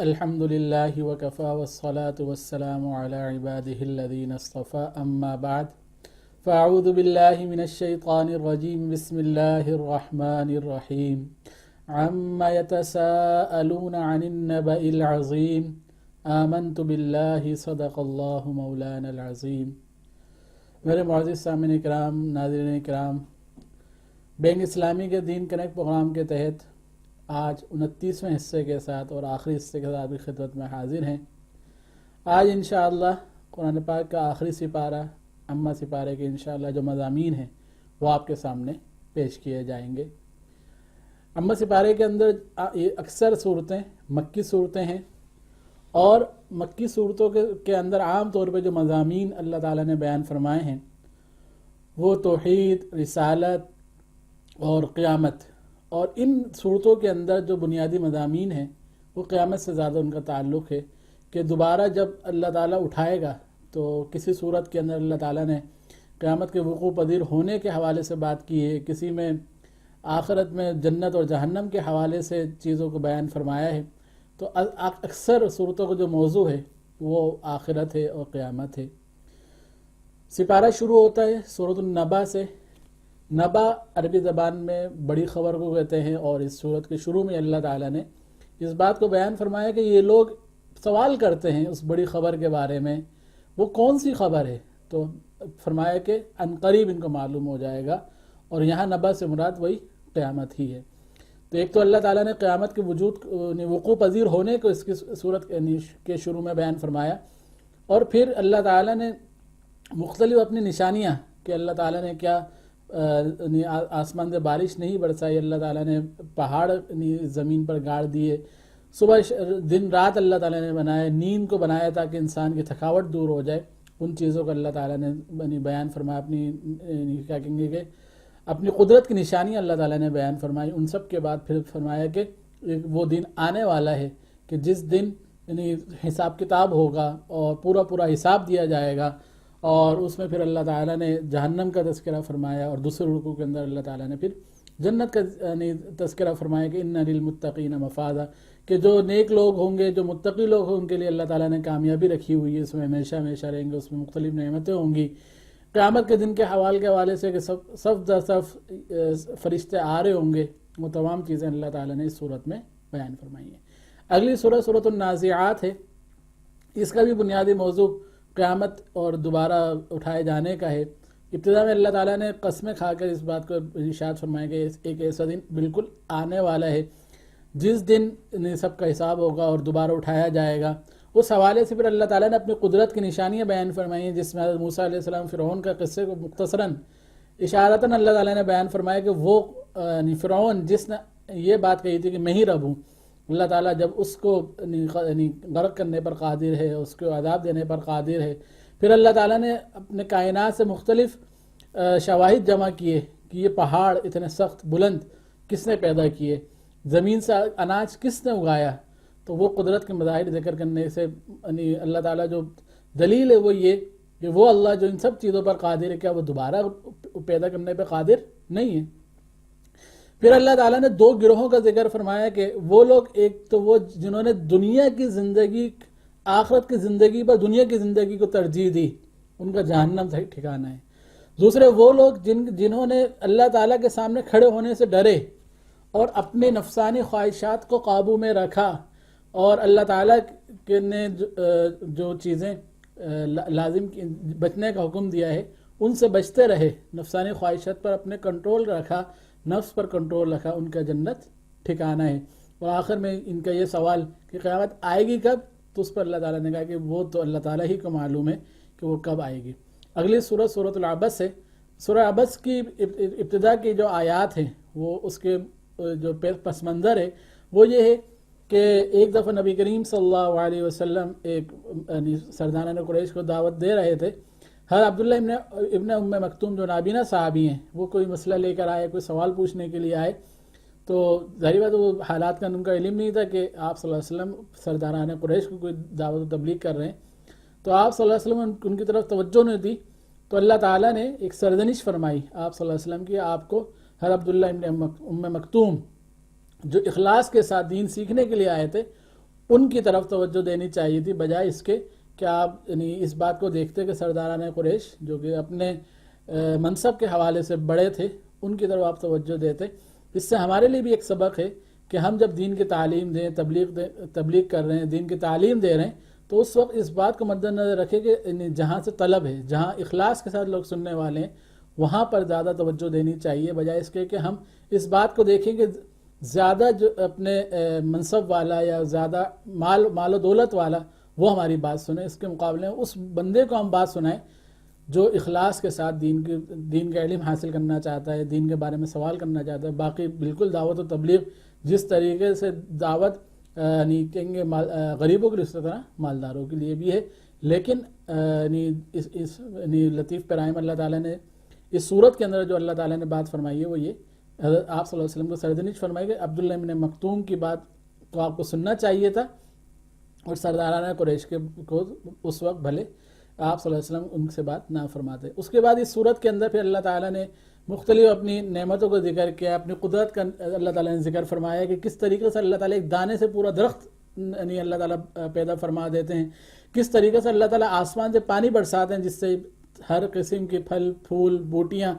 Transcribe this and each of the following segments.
الحمد للہ وکفا والصلاة والسلام علی عباده الذین اصطفى اما بعد فاعوذ باللہ من الشیطان الرجیم بسم اللہ الرحمن الرحیم عما يتساءلون عن النبأ العظیم آمنت باللہ صدق اللہ مولانا العظیم۔ میرے معزز سامعین کرام، ناظرین کرام، بینگ اسلامی کے دین کنیکٹ پروگرام کے تحت آج 29ویں حصے کے ساتھ اور آخری حصے کے ساتھ آپ کی خدمت میں حاضر ہیں۔ آج انشاءاللہ قرآن پاک کا آخری سپارہ اما سپارے کے انشاءاللہ جو مضامین ہیں وہ آپ کے سامنے پیش کیے جائیں گے۔ اما سپارے کے اندر اکثر صورتیں مکی صورتیں ہیں، اور مکی صورتوں کے اندر عام طور پہ جو مضامین اللہ تعالیٰ نے بیان فرمائے ہیں وہ توحید، رسالت اور قیامت، اور ان صورتوں کے اندر جو بنیادی مضامین ہیں وہ قیامت سے زیادہ ان کا تعلق ہے کہ دوبارہ جب اللہ تعالیٰ اٹھائے گا تو کسی صورت کے اندر اللہ تعالیٰ نے قیامت کے وقوع پذیر ہونے کے حوالے سے بات کی ہے، کسی میں آخرت میں جنت اور جہنم کے حوالے سے چیزوں کو بیان فرمایا ہے۔ تو اکثر صورتوں کا جو موضوع ہے وہ آخرت ہے اور قیامت ہے۔ سپارہ شروع ہوتا ہے سورۃ النبا سے۔ نبا عربی زبان میں بڑی خبر کو کہتے ہیں، اور اس صورت کے شروع میں اللہ تعالیٰ نے اس بات کو بیان فرمایا کہ یہ لوگ سوال کرتے ہیں اس بڑی خبر کے بارے میں، وہ کون سی خبر ہے؟ تو فرمایا کہ عنقریب ان کو معلوم ہو جائے گا، اور یہاں نبا سے مراد وہی قیامت ہی ہے۔ تو ایک تو اللہ تعالیٰ نے قیامت کے وقوع پذیر ہونے کو اس کی صورت کے شروع میں بیان فرمایا، اور پھر اللہ تعالیٰ نے مختلف اپنی نشانیاں کہ اللہ تعالیٰ نے کیا آسمان سے بارش نہیں برسائی، اللہ تعالیٰ نے پہاڑ زمین پر گاڑ دیے، صبح دن رات اللہ تعالیٰ نے بنایا، نیند کو بنایا تاکہ انسان کی تھکاوٹ دور ہو جائے، ان چیزوں کو اللہ تعالیٰ نے بیان فرمایا، اپنی کیا کہیں گے کہ اپنی قدرت کی نشانیاں اللہ تعالیٰ نے بیان فرمائی۔ ان سب کے بعد پھر فرمایا کہ وہ دن آنے والا ہے کہ جس دن حساب کتاب ہوگا اور پورا حساب دیا جائے گا، اور اس میں پھر اللہ تعالیٰ نے جہنم کا تذکرہ فرمایا، اور دوسرے رکوع کے اندر اللہ تعالیٰ نے پھر جنت کا تذکرہ فرمایا کہ ان للمتقین مفازا، کہ جو نیک لوگ ہوں گے، جو متقی لوگ ہوں، ان کے لیے اللہ تعالیٰ نے کامیابی رکھی ہوئی ہے، اس میں ہمیشہ رہیں گے، اس میں مختلف نعمتیں ہوں گی۔ قیامت کے دن کے حوالے سے کہ صف در صف فرشتے آ رہے ہوں گے، وہ تمام چیزیں اللہ تعالیٰ نے اس صورت میں بیان فرمائی ہیں۔ اگلی سورت سورۃ النازعات ہے۔ اس کا بھی بنیادی موضوع قیامت اور دوبارہ اٹھائے جانے کا ہے۔ ابتدا میں اللہ تعالیٰ نے قسمیں کھا کر اس بات کو ارشاد فرمایا کہ ایک ایسا دن بالکل آنے والا ہے جس دن سب کا حساب ہوگا اور دوبارہ اٹھایا جائے گا۔ اس حوالے سے پھر اللہ تعالیٰ نے اپنی قدرت کی نشانیاں بیان فرمائی ہیں، جس میں حضرت موسیٰ علیہ السلام فرعون کا قصے کو مختصراً اشارتاً اللہ تعالیٰ نے بیان فرمایا کہ وہ فرعون جس نے یہ بات کہی تھی کہ میں ہی رب ہوں، اللہ تعالیٰ جب اس کو غرق کرنے پر قادر ہے، اس کو عذاب دینے پر قادر ہے، پھر اللہ تعالیٰ نے اپنے کائنات سے مختلف شواہد جمع کیے کہ یہ پہاڑ اتنے سخت بلند کس نے پیدا کیے، زمین سے اناج کس نے اگایا۔ تو وہ قدرت کے مظاہر ذکر کرنے سے اللہ تعالیٰ جو دلیل ہے وہ یہ کہ وہ اللہ جو ان سب چیزوں پر قادر ہے، کیا وہ دوبارہ پیدا کرنے پہ قادر نہیں ہے؟ پھر اللہ تعالیٰ نے دو گروہوں کا ذکر فرمایا کہ وہ لوگ، ایک تو وہ جنہوں نے دنیا کی زندگی آخرت کی زندگی پر دنیا کی زندگی کو ترجیح دی، ان کا جہنم سے ٹھکانہ ہے۔ دوسرے وہ لوگ جنہوں نے اللہ تعالیٰ کے سامنے کھڑے ہونے سے ڈرے اور اپنے نفسانی خواہشات کو قابو میں رکھا، اور اللہ تعالیٰ نے جو چیزیں لازم بچنے کا حکم دیا ہے ان سے بچتے رہے، نفسانی خواہشات پر اپنے کنٹرول رکھا، نفس پر کنٹرول رکھا، ان کا جنت ٹھکانہ ہے۔ اور آخر میں ان کا یہ سوال کہ قیامت آئے گی کب، تو اس پر اللہ تعالیٰ نے کہا کہ وہ تو اللہ تعالیٰ ہی کو معلوم ہے کہ وہ کب آئے گی۔ اگلی سورت سورۃ العبس ہے۔ سورہ عبس کی ابتدا کی جو آیات ہیں وہ اس کے جو پس منظر ہے وہ یہ ہے کہ ایک دفعہ نبی کریم صلی اللہ علیہ وسلم ایک سرداران قریش کو دعوت دے رہے تھے۔ حضرت عبداللہ ابن ام مکتوم جو نابینا صحابی ہیں، وہ کوئی مسئلہ لے کر آئے، کوئی سوال پوچھنے کے لیے آئے، تو ظاہر بات وہ حالات کا ان کا علم نہیں تھا کہ آپ صلی اللہ علیہ وسلم سرداران قریش کو کوئی دعوت و تبلیغ کر رہے ہیں، تو آپ صلی اللہ علیہ وسلم ان کی طرف توجہ نہیں دی، تو اللہ تعالیٰ نے ایک سرزنش فرمائی آپ صلی اللہ علیہ وسلم کی، آپ کو حضرت عبداللہ ابن ام مکتوم جو اخلاص کے ساتھ دین سیکھنے کے لیے آئے تھے، ان کی طرف توجہ دینی چاہیے تھی، بجائے اس کے کہ آپ یعنی اس بات کو دیکھتے کہ سرداران قریش جو کہ اپنے منصب کے حوالے سے بڑے تھے ان کی طرف آپ توجہ دیتے۔ اس سے ہمارے لیے بھی ایک سبق ہے کہ ہم جب دین کی تعلیم دیں، تبلیغ کر رہے ہیں، دین کی تعلیم دے رہے ہیں، تو اس وقت اس بات کو مد نظر رکھیں کہ جہاں سے طلب ہے، جہاں اخلاص کے ساتھ لوگ سننے والے ہیں، وہاں پر زیادہ توجہ دینی چاہیے، بجائے اس کے کہ ہم اس بات کو دیکھیں کہ زیادہ جو اپنے منصب والا یا زیادہ مال و دولت والا وہ ہماری بات سنیں، اس کے مقابلے میں اس بندے کو ہم بات سنائیں جو اخلاص کے ساتھ دین کا علم حاصل کرنا چاہتا ہے، دین کے بارے میں سوال کرنا چاہتا ہے۔ باقی بالکل دعوت و تبلیغ جس طریقے سے دعوت نہیں کہیں گے غریبوں کے لیے، اس طرح مالداروں کے لیے بھی ہے، لیکن اس لطیف پیرائم اللہ تعالیٰ نے اس صورت کے اندر جو اللہ تعالیٰ نے بات فرمائی ہے وہ یہ حضرت آپ صلی اللہ علیہ وسلم کو سرزنش فرمائی کہ عبداللہ بن مکتوم کی بات کو آپ کو سننا چاہیے تھا، اور سردارانہ قریش کو اس وقت بھلے آپ صلی اللہ علیہ وسلم ان سے بات نہ فرماتے۔ اس کے بعد اس صورت کے اندر پھر اللہ تعالیٰ نے مختلف اپنی نعمتوں کو ذکر کیا، اپنی قدرت کا اللہ تعالیٰ نے ذکر فرمایا کہ کس طریقے سے اللہ تعالیٰ ایک دانے سے پورا درخت یعنی اللہ تعالیٰ پیدا فرما دیتے ہیں، کس طریقے سے اللہ تعالیٰ آسمان سے پانی برساتے ہیں جس سے ہر قسم کے پھل پھول بوٹیاں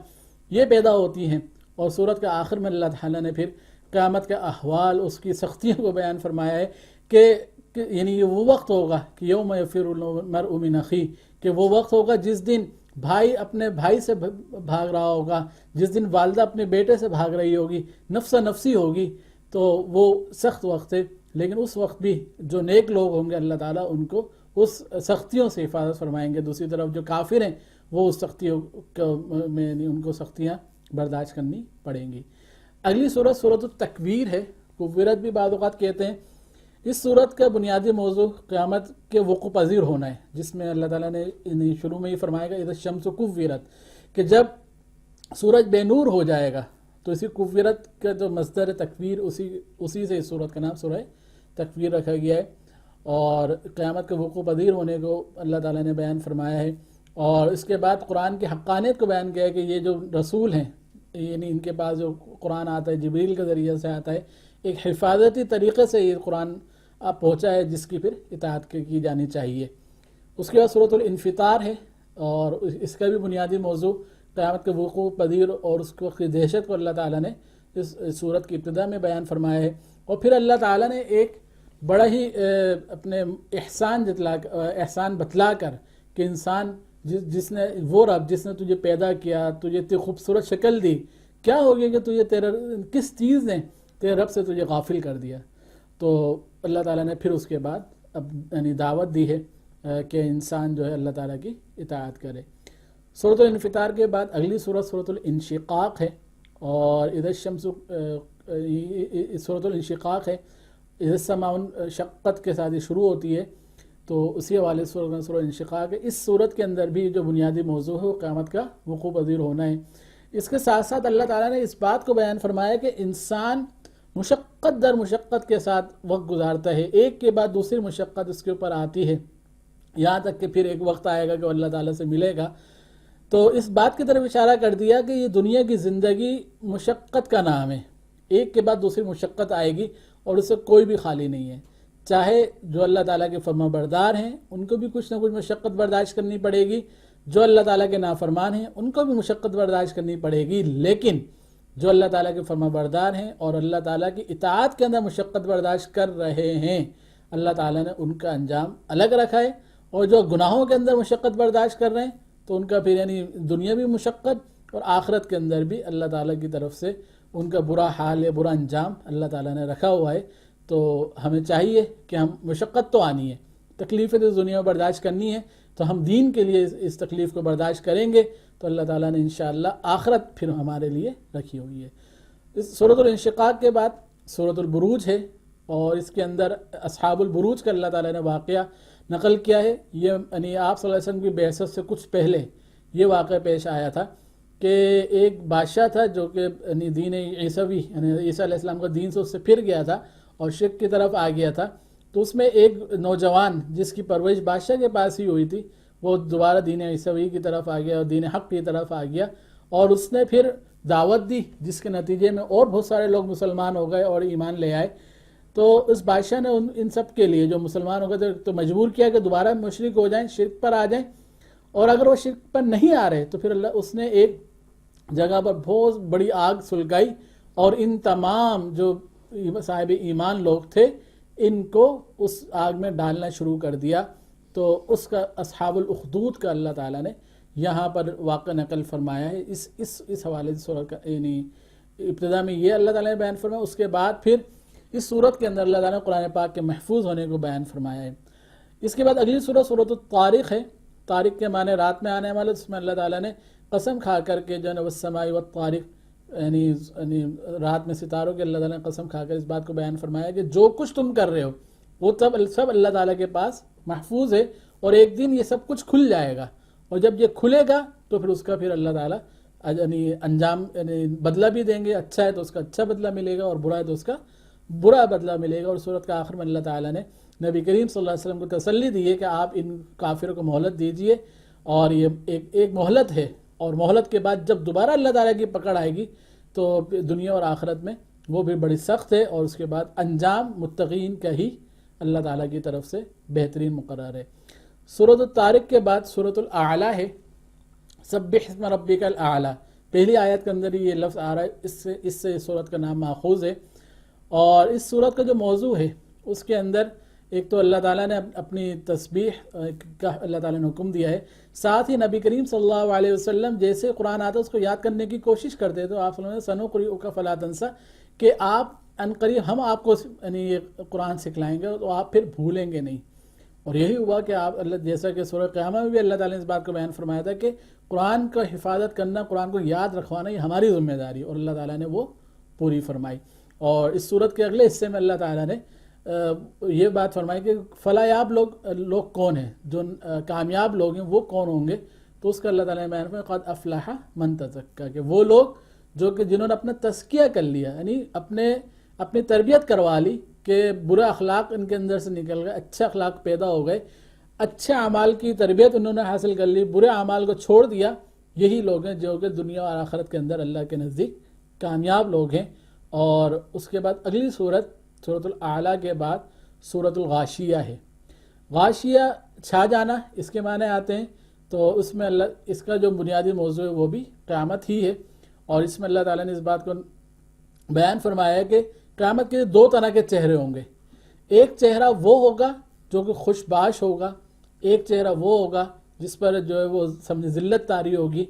یہ پیدا ہوتی ہیں۔ اور سورت کے آخر میں اللہ تعالیٰ نے پھر قیامت کا احوال، اس کی سختیوں کو بیان فرمایا ہے کہ یعنی یہ وہ وقت ہوگا کہ یوم یفر المرء من اخیہ، کہ وہ وقت ہوگا جس دن بھائی اپنے بھائی سے بھاگ رہا ہوگا، جس دن والدہ اپنے بیٹے سے بھاگ رہی ہوگی، نفس نفسی ہوگی، تو وہ سخت وقت ہے۔ لیکن اس وقت بھی جو نیک لوگ ہوں گے اللہ تعالیٰ ان کو اس سختیوں سے حفاظت فرمائیں گے، دوسری طرف جو کافر ہیں وہ اس سختیوں میں ان کو سختیاں برداشت کرنی پڑیں گی۔ اگلی صورت سورۃ التکویر ہے، کفرت بھی بعض اوقات کہتے ہیں۔ اس صورت کا بنیادی موضوع قیامت کے وقوع پذیر ہونا ہے، جس میں اللہ تعالیٰ نے شروع میں ہی فرمایا گا اذا الشمس کورت، کہ جب سورج بے نور ہو جائے گا، تو اسی کورت کا جو مصدر تکویر اسی سے اس صورت کا نام سورہ تکویر رکھا گیا ہے، اور قیامت کے وقوع پذیر ہونے کو اللہ تعالیٰ نے بیان فرمایا ہے۔ اور اس کے بعد قرآن کی حقانیت کو بیان کیا ہے کہ یہ جو رسول ہیں یعنی ان کے پاس جو قرآن آتا ہے جبریل کے ذریعے سے آتا ہے، ایک حفاظتی طریقے سے یہ قرآن آپ پہنچا ہے جس کی پھر اطاعت کی جانی چاہیے۔ اس کے بعد سورۃ الانفطار ہے، اور اس کا بھی بنیادی موضوع قیامت کے وقوع پذیر اور اس وقت کی دہشت کو اللہ تعالیٰ نے اس صورت کی ابتدا میں بیان فرمایا ہے۔ اور پھر اللہ تعالیٰ نے ایک بڑا ہی اپنے احسان بتلا کر کہ انسان جس نے وہ رب جس نے تجھے پیدا کیا، تجھے اتنی خوبصورت شکل دی، کیا ہو گیا کہ تجھے کس چیز نے تیرے رب سے تجھے غافل کر دیا۔ تو اللہ تعالیٰ نے پھر اس کے بعد یعنی دعوت دی ہے کہ انسان جو ہے اللہ تعالیٰ کی اطاعت کرے۔ سورۃ الانفطار کے بعد اگلی سورت سورۃ الانشقاق ہے، اور اذا الشمس سورۃ الانشقاق ہے، اذا السماء انشقت کے ساتھ یہ شروع ہوتی ہے، تو اسی حوالے سے سورۃ الانشقاق ہے۔ اس صورت کے اندر بھی جو بنیادی موضوع ہے وہ قیامت کا وقوع پذیر ہونا ہے۔ اس کے ساتھ ساتھ اللہ تعالیٰ نے اس بات کو بیان فرمایا کہ انسان مشقت در مشقت کے ساتھ وقت گزارتا ہے، ایک کے بعد دوسری مشقت اس کے اوپر آتی ہے، یہاں تک کہ پھر ایک وقت آئے گا کہ اللہ تعالیٰ سے ملے گا۔ تو اس بات کی طرف اشارہ کر دیا کہ یہ دنیا کی زندگی مشقت کا نام ہے، ایک کے بعد دوسری مشقت آئے گی اور اس سے کوئی بھی خالی نہیں ہے۔ چاہے جو اللہ تعالیٰ کے فرما بردار ہیں ان کو بھی کچھ نہ کچھ مشقت برداشت کرنی پڑے گی، جو اللہ تعالیٰ کے نافرمان ہیں ان کو بھی مشقت برداشت کرنی پڑے گی، لیکن جو اللہ تعالیٰ کے فرما بردار ہیں اور اللہ تعالیٰ کی اطاعت کے اندر مشقت برداشت کر رہے ہیں، اللہ تعالیٰ نے ان کا انجام الگ رکھا ہے۔ اور جو گناہوں کے اندر مشقت برداشت کر رہے ہیں تو ان کا پھر یعنی دنیاوی مشقت اور آخرت کے اندر بھی اللہ تعالیٰ کی طرف سے ان کا برا حال یا برا انجام اللہ تعالیٰ نے رکھا ہوا ہے۔ تو ہمیں چاہیے کہ ہم مشقت تو آنی ہے، تکلیفیں تو دنیا میں برداشت کرنی ہے، تو ہم دین کے لیے اس تکلیف کو برداشت کریں گے تو اللہ تعالیٰ نے انشاءاللہ آخرت پھر ہمارے لیے رکھی ہوئی ہے۔ اس سورۃ الانشقاق کے بعد سورۃ البروج ہے، اور اس کے اندر اصحاب البروج کا اللہ تعالیٰ نے واقعہ نقل کیا ہے۔ یہ یعنی آپ صلی اللہ علیہ وسلم کی بعثت سے کچھ پہلے یہ واقعہ پیش آیا تھا کہ ایک بادشاہ تھا جو کہ یعنی دین عیسوی یعنی عیسیٰ علیہ السلام کا دین سے اس سے پھر گیا تھا اور شرک کی طرف آ گیا تھا۔ تو اس میں ایک نوجوان جس کی پرورش بادشاہ کے پاس ہی ہوئی تھی، وہ دوبارہ دین عیسوی کی طرف آ گیا اور دین حق کی طرف آ گیا، اور اس نے پھر دعوت دی جس کے نتیجے میں اور بہت سارے لوگ مسلمان ہو گئے اور ایمان لے آئے۔ تو اس بادشاہ نے ان سب کے لیے جو مسلمان ہو گئے تو مجبور کیا کہ دوبارہ مشرک ہو جائیں، شرک پر آ جائیں، اور اگر وہ شرک پر نہیں آ رہے تو پھر اللہ اس نے ایک جگہ پر بہت بڑی آگ سلگائی اور ان تمام جو صاحب ایمان لوگ تھے ان کو اس آگ میں ڈالنا شروع کر دیا۔ تو اس کا اصحاب الاخدود کا اللہ تعالیٰ نے یہاں پر واقعہ نقل فرمایا ہے۔ اس حوالے سے سورہ کا یعنی ابتدا میں یہ اللہ تعالیٰ نے بیان فرمایا، اس کے بعد پھر اس صورت کے اندر اللہ تعالیٰ نے قرآن پاک کے محفوظ ہونے کو بیان فرمایا ہے۔ اس کے بعد اگلی سورہ سورۃ الطارق ہے۔ طارق کے معنی رات میں آنے والا، جس میں اللہ تعالیٰ نے قسم کھا کر کے جو ہے والسماء والطارق یعنی رات میں ستاروں کے اللہ تعالیٰ نے قسم کھا کر اس بات کو بیان فرمایا کہ جو کچھ تم کر رہے ہو وہ سب اللہ تعالیٰ کے پاس محفوظ ہے، اور ایک دن یہ سب کچھ کھل جائے گا، اور جب یہ کھلے گا تو پھر اس کا پھر اللہ تعالیٰ یعنی انجام یعنی بدلہ بھی دیں گے، اچھا ہے تو اس کا اچھا بدلہ ملے گا اور برا ہے تو اس کا برا بدلہ ملے گا۔ اور سورت کا آخر میں اللہ تعالیٰ نے نبی کریم صلی اللہ علیہ وسلم کو تسلی دی ہے کہ آپ ان کافروں کو مہلت دیجئے، اور یہ ایک مہلت ہے، اور مہلت کے بعد جب دوبارہ اللہ تعالیٰ کی پکڑ آئے گی تو دنیا اور آخرت میں وہ بھی بڑی سخت ہے، اور اس کے بعد انجام متقین کا ہی اللہ تعالیٰ کی طرف سے بہترین مقرر ہے۔ سورۃ الطارق کے بعد سورۃ الاعلیٰ ہے۔ سبح اسم ربک الاعلیٰ، پہلی آیت کے اندر ہی یہ لفظ آ رہا ہے، اس سے سورت کا نام ماخوذ ہے۔ اور اس سورت کا جو موضوع ہے اس کے اندر ایک تو اللہ تعالیٰ نے اپنی تسبیح کا اللہ تعالیٰ نے حکم دیا ہے، ساتھ ہی نبی کریم صلی اللہ علیہ وسلم جیسے قرآن آتا ہے اس کو یاد کرنے کی کوشش کرتے تو آپ صلی اللہ علیہ وسلم سنقرئک فلا تنسیٰ، کہ آپ عنقریب ہم آپ کو یعنی یہ قرآن سکھلائیں گے تو آپ پھر بھولیں گے نہیں۔ اور یہی ہوا کہ آپ اللہ جیسا کہ سورہ قیامہ میں بھی اللہ تعالیٰ نے اس بات کو بیان فرمایا تھا کہ قرآن کا حفاظت کرنا، قرآن کو یاد رکھوانا یہ ہماری ذمہ داری، اور اللہ تعالیٰ نے وہ پوری فرمائی۔ اور اس سورت کے اگلے حصے میں اللہ تعالیٰ نے یہ بات فرمائی کہ فلاح لوگ کون ہیں، جو کامیاب لوگ ہیں وہ کون ہوں گے، تو اس کا اللہ تعالیٰ نے بیان فرمایا قد افلح من تزکیٰ، کہ وہ لوگ جو کہ جنہوں نے اپنا تزکیہ کر لیا، یعنی اپنی تربیت کروا لی کہ برے اخلاق ان کے اندر سے نکل گئے، اچھے اخلاق پیدا ہو گئے، اچھے اعمال کی تربیت انہوں نے حاصل کر لی، برے اعمال کو چھوڑ دیا، یہی لوگ ہیں جو کہ دنیا اور آخرت کے اندر اللہ کے نزدیک کامیاب لوگ ہیں۔ اور اس کے بعد اگلی سورت سورۃ الاعلیٰ کے بعد سورۃ الغاشیہ ہے۔ غاشیہ چھا جانا اس کے معنی آتے ہیں، تو اس میں اس کا جو بنیادی موضوع ہے وہ بھی قیامت ہی ہے، اور اس میں اللہ تعالیٰ نے اس بات کو بیان فرمایا ہے کہ قیامت کے دو طرح کے چہرے ہوں گے، ایک چہرہ وہ ہوگا جو کہ خوش باش ہوگا، ایک چہرہ وہ ہوگا جس پر جو ہے وہ سمجھ ذلت طاری ہوگی،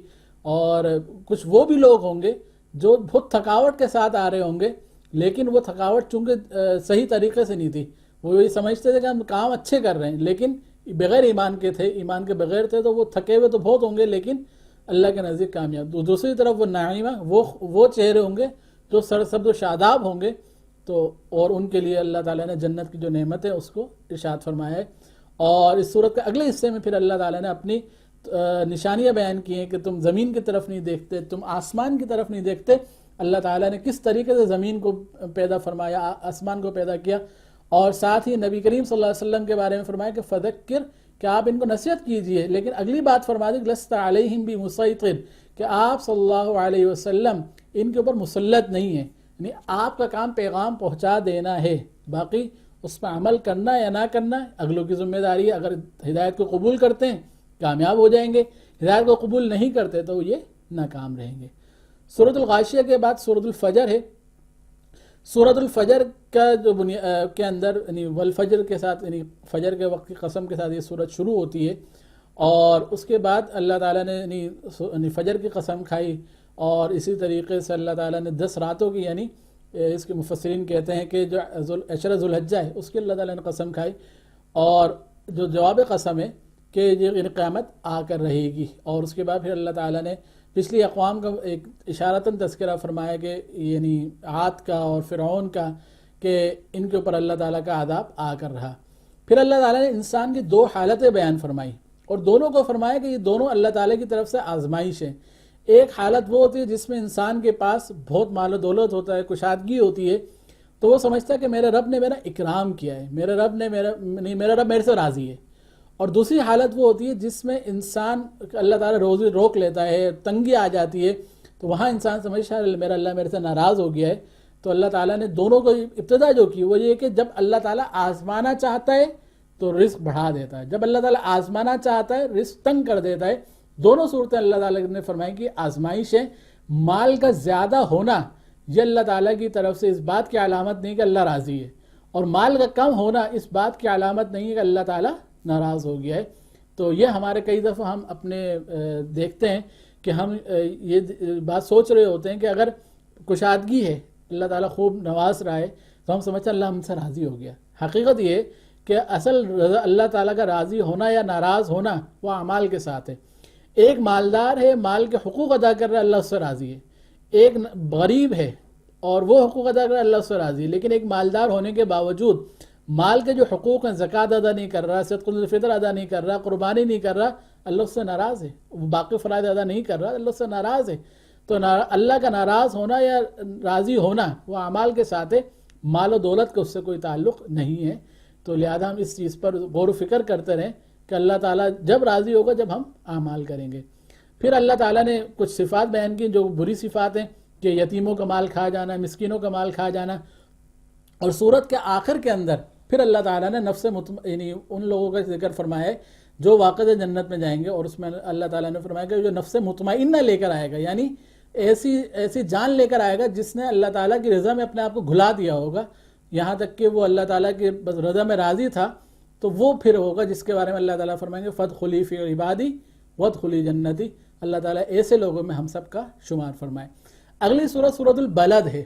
اور کچھ وہ بھی لوگ ہوں گے جو بہت تھکاوٹ کے ساتھ آ رہے ہوں گے، لیکن وہ تھکاوٹ چونکہ صحیح طریقے سے نہیں تھی، وہ یہ سمجھتے تھے کہ ہم کام اچھے کر رہے ہیں لیکن بغیر ایمان کے تھے، ایمان کے بغیر تھے، تو وہ تھکے ہوئے تو بہت ہوں گے لیکن اللہ کے نزدیک کامیاب۔ دوسری طرف وہ نعیمہ وہ چہرے ہوں گے جو سرسبز و شاداب ہوں گے، تو اور ان کے لیے اللہ تعالیٰ نے جنت کی جو نعمت ہے اس کو ارشاد فرمایا ہے۔ اور اس صورت کے اگلے حصے میں پھر اللہ تعالیٰ نے اپنی نشانیاں بیان کی ہیں کہ تم زمین کی طرف نہیں دیکھتے، تم آسمان کی طرف نہیں دیکھتے، اللہ تعالیٰ نے کس طریقے سے زمین کو پیدا فرمایا، آسمان کو پیدا کیا، اور ساتھ ہی نبی کریم صلی اللہ علیہ وسلم کے بارے میں فرمایا کہ فذکر، کہ آپ ان کو نصیحت کیجئے، لیکن اگلی بات فرما دی لست علیہم بمسیطر، کہ آپ صلی اللہ علیہ وسلم ان کے اوپر مسلط نہیں ہیں، یعنی آپ کا کام پیغام پہنچا دینا ہے، باقی اس پر عمل کرنا یا نہ کرنا اگلوں کی ذمہ داری ہے۔ اگر ہدایت کو قبول کرتے ہیں کامیاب ہو جائیں گے، ہدایت کو قبول نہیں کرتے تو یہ ناکام رہیں گے۔ سورۃ الغاشیہ کے بعد سورۃ الفجر ہے۔ سورۃ الفجر کا جو کے اندر یعنی والفجر کے ساتھ یعنی فجر کے وقت کی قسم کے ساتھ یہ سورت شروع ہوتی ہے، اور اس کے بعد اللہ تعالیٰ نے یعنی فجر کی قسم کھائی، اور اسی طریقے سے اللہ تعالیٰ نے 10 راتوں کی یعنی اس کے مفسرین کہتے ہیں کہ جو عشرہ ذو الحجہ ہے اس کی اللہ تعالیٰ نے قسم کھائی، اور جو جواب قسم ہے کہ یہ قیامت آ کر رہے گی۔ اور اس کے بعد پھر اللہ تعالیٰ نے پچھلی اقوام کا ایک اشارتاً تذکرہ فرمایا کہ یعنی عاد کا اور فرعون کا، کہ ان کے اوپر اللہ تعالیٰ کا عذاب آ کر رہا۔ پھر اللہ تعالیٰ نے انسان کی 2 حالتیں بیان فرمائی، اور دونوں کو فرمایا کہ یہ دونوں اللہ تعالیٰ کی طرف سے آزمائش ہیں۔ ایک حالت وہ ہوتی ہے جس میں انسان کے پاس بہت مال و دولت ہوتا ہے، کشادگی ہوتی ہے، تو وہ سمجھتا ہے کہ میرے رب نے میرا اکرام کیا ہے، میرا رب میرے سے راضی ہے۔ اور دوسری حالت وہ ہوتی ہے جس میں انسان اللہ تعالیٰ روزی روک لیتا ہے، تنگی آ جاتی ہے، تو وہاں انسان سمجھتا ہے میرا اللہ میرے سے ناراض ہو گیا ہے، تو اللہ تعالیٰ نے دونوں کو ابتدا جو کی وہ یہ کہ جب اللہ تعالیٰ آزمانا چاہتا ہے تو رزق بڑھا دیتا ہے، جب اللہ تعالیٰ آزمانا چاہتا ہے رزق تنگ کر دیتا ہے۔ دونوں صورتیں اللہ تعالیٰ نے فرمائی کہ آزمائش ہے۔ مال کا زیادہ ہونا یہ اللہ تعالیٰ کی طرف سے اس بات کی علامت نہیں کہ اللہ راضی ہے، اور مال کا کم ہونا اس بات کی علامت نہیں ہے کہ اللہ تعالیٰ ناراض ہو گیا ہے۔ تو یہ ہمارے کئی دفعہ ہم اپنے دیکھتے ہیں کہ ہم یہ بات سوچ رہے ہوتے ہیں کہ اگر کشادگی ہے، اللہ تعالیٰ خوب نواز رہا ہے، تو ہم سمجھتے ہیں اللہ ہم سے راضی ہو گیا۔ حقیقت یہ کہ اصل اللہ تعالیٰ کا راضی ہونا یا ناراض ہونا وہ اعمال کے ساتھ ہے۔ ایک مالدار ہے، مال کے حقوق ادا کر رہا ہے، اللہ اس سے راضی ہے۔ ایک غریب ہے اور وہ حقوق ادا کر رہا ہے، اللہ اس سے راضی ہے۔ لیکن ایک مالدار ہونے کے باوجود مال کے جو حقوق ہیں، زکوٰۃ ادا نہیں کر رہا، صدقۃ الفطر ادا نہیں کر رہا، قربانی نہیں کر رہا، اللہ اس سے ناراض ہے۔ وہ باقی فرائض ادا نہیں کر رہا، اللہ اس سے ناراض ہے۔ تو اللہ کا ناراض ہونا یا راضی ہونا وہ اعمال کے ساتھ ہے، مال و دولت کا اس سے کوئی تعلق نہیں ہے۔ تو لہذا ہم اس چیز پر غور و فکر کرتے رہیں کہ اللہ تعالیٰ جب راضی ہوگا جب ہم اعمال کریں گے۔ پھر اللہ تعالیٰ نے کچھ صفات بیان کی جو بری صفات ہیں، کہ یتیموں کا مال کھا جانا، مسکینوں کا مال کھا جانا، اور سورت کے آخر کے اندر پھر اللہ تعالیٰ نے نفس یعنی ان لوگوں کا ذکر فرمایا ہے جو واقعہ جنت میں جائیں گے، اور اس میں اللہ تعالیٰ نے فرمایا کہ جو نفس مطمئنہ لے کر آئے گا، یعنی ایسی جان لے کر آئے گا جس نے اللہ تعالیٰ کی رضا میں اپنے آپ کو گھلا دیا ہوگا، یہاں تک کہ وہ اللہ تعالیٰ کی رضا میں راضی تھا، تو وہ پھر ہوگا جس کے بارے میں اللہ تعالیٰ فرمائیں گے فادخلی فی عبادی وادخلی جنتی۔ اللہ تعالیٰ ایسے لوگوں میں ہم سب کا شمار فرمائے۔ اگلی سورت سورۃ البلد ہے۔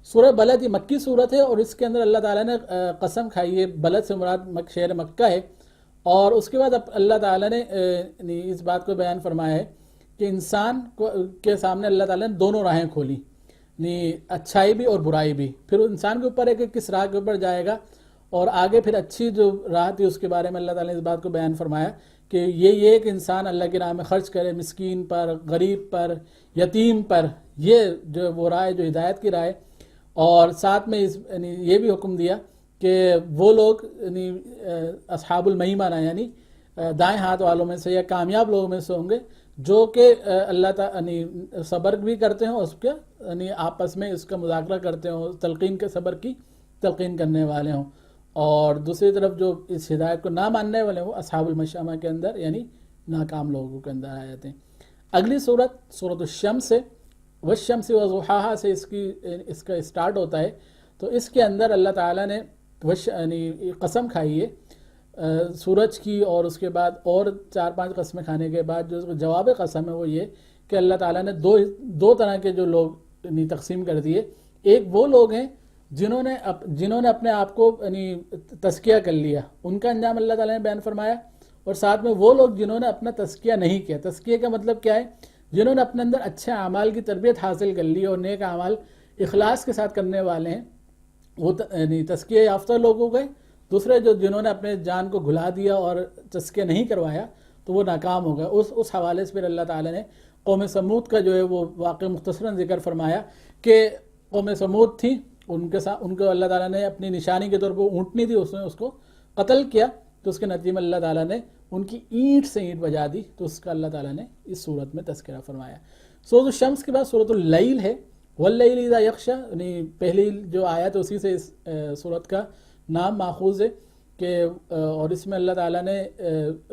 سورہ بلد یہ مکی سورت ہے، اور اس کے اندر اللہ تعالیٰ نے قسم کھائی ہے، بلد سے مراد شہر مکہ ہے، اور اس کے بعد اللہ تعالیٰ نے اس بات کو بیان فرمایا ہے کہ انسان کے سامنے اللہ تعالیٰ نے دونوں راہیں کھولی، اچھائی بھی اور برائی بھی۔ پھر انسان کے اوپر ہے کہ کس راہ کے اوپر جائے گا، اور آگے پھر اچھی جو راہ تھی اس کے بارے میں اللہ تعالیٰ نے اس بات کو بیان فرمایا کہ یہ کہ انسان اللہ کی راہ میں خرچ کرے، مسکین پر، غریب پر، یتیم پر، یہ جو وہ راہ ہے جو ہدایت کی راہ ہے۔ اور ساتھ میں یہ بھی حکم دیا کہ وہ لوگ اصحاب المیمنہ یعنی دائیں ہاتھ والوں میں سے یا کامیاب لوگوں میں سے ہوں گے، جو کہ اللہ تعالیٰ صبر بھی کرتے ہوں، اس کے آپس میں اس کا مذاکرہ کرتے ہوں، تلقین کے صبر کی تلقین کرنے والے ہوں، اور دوسری طرف جو اس ہدایت کو نہ ماننے والے ہوں اصحاب المشأمہ کے اندر یعنی ناکام لوگوں کے اندر آ جاتے ہیں۔ اگلی سورت سورۃ الشمس ہے، والشمس وضحاہا سے اس کا اسٹارٹ ہوتا ہے۔ تو اس کے اندر اللہ تعالیٰ نے قسم کھائی ہے سورج کی، اور اس کے بعد اور 4-5 قسمیں کھانے کے بعد جو جواب قسم ہے وہ یہ کہ اللہ تعالیٰ نے دو طرح کے جو لوگ تقسیم کر دیے۔ ایک وہ لوگ ہیں جنہوں نے اپنے آپ کو تزکیہ کر لیا، ان کا انجام اللہ تعالیٰ نے بیان فرمایا، اور ساتھ میں وہ لوگ جنہوں نے اپنا تزکیہ نہیں کیا۔ تزکیہ کا مطلب کیا ہے؟ جنہوں نے اپنے اندر اچھے اعمال کی تربیت حاصل کر لی اور نیک اعمال اخلاص کے ساتھ کرنے والے ہیں، وہ تزکیہ یافتہ لوگ ہو گئے۔ دوسرے جنہوں نے اپنے جان کو گھلا دیا اور تزکیہ نہیں کروایا تو وہ ناکام ہو گئے۔ اس حوالے سے پھر اللہ تعالیٰ نے قوم سمود کا جو ہے وہ واقعہ مختصراً ذکر فرمایا کہ قوم سمود تھی، ان کو اللہ تعالیٰ نے اپنی نشانی کے طور پر اونٹنی تھی، اس نے اس کو قتل کیا، تو اس کے نتیجے میں اللہ تعالیٰ نے ان کی اینٹ سے اینٹ بجا دی، تو اس کا اللہ تعالیٰ نے اس صورت میں تذکرہ فرمایا۔ سورۃ الشمس کے بعد سورۃ اللیل ہے، واللیل اذا یغشی، یعنی پہلی جو آیت ہے اسی سے اس سورت کا نام ماخوذ ہے کہ اور اس میں اللہ تعالیٰ نے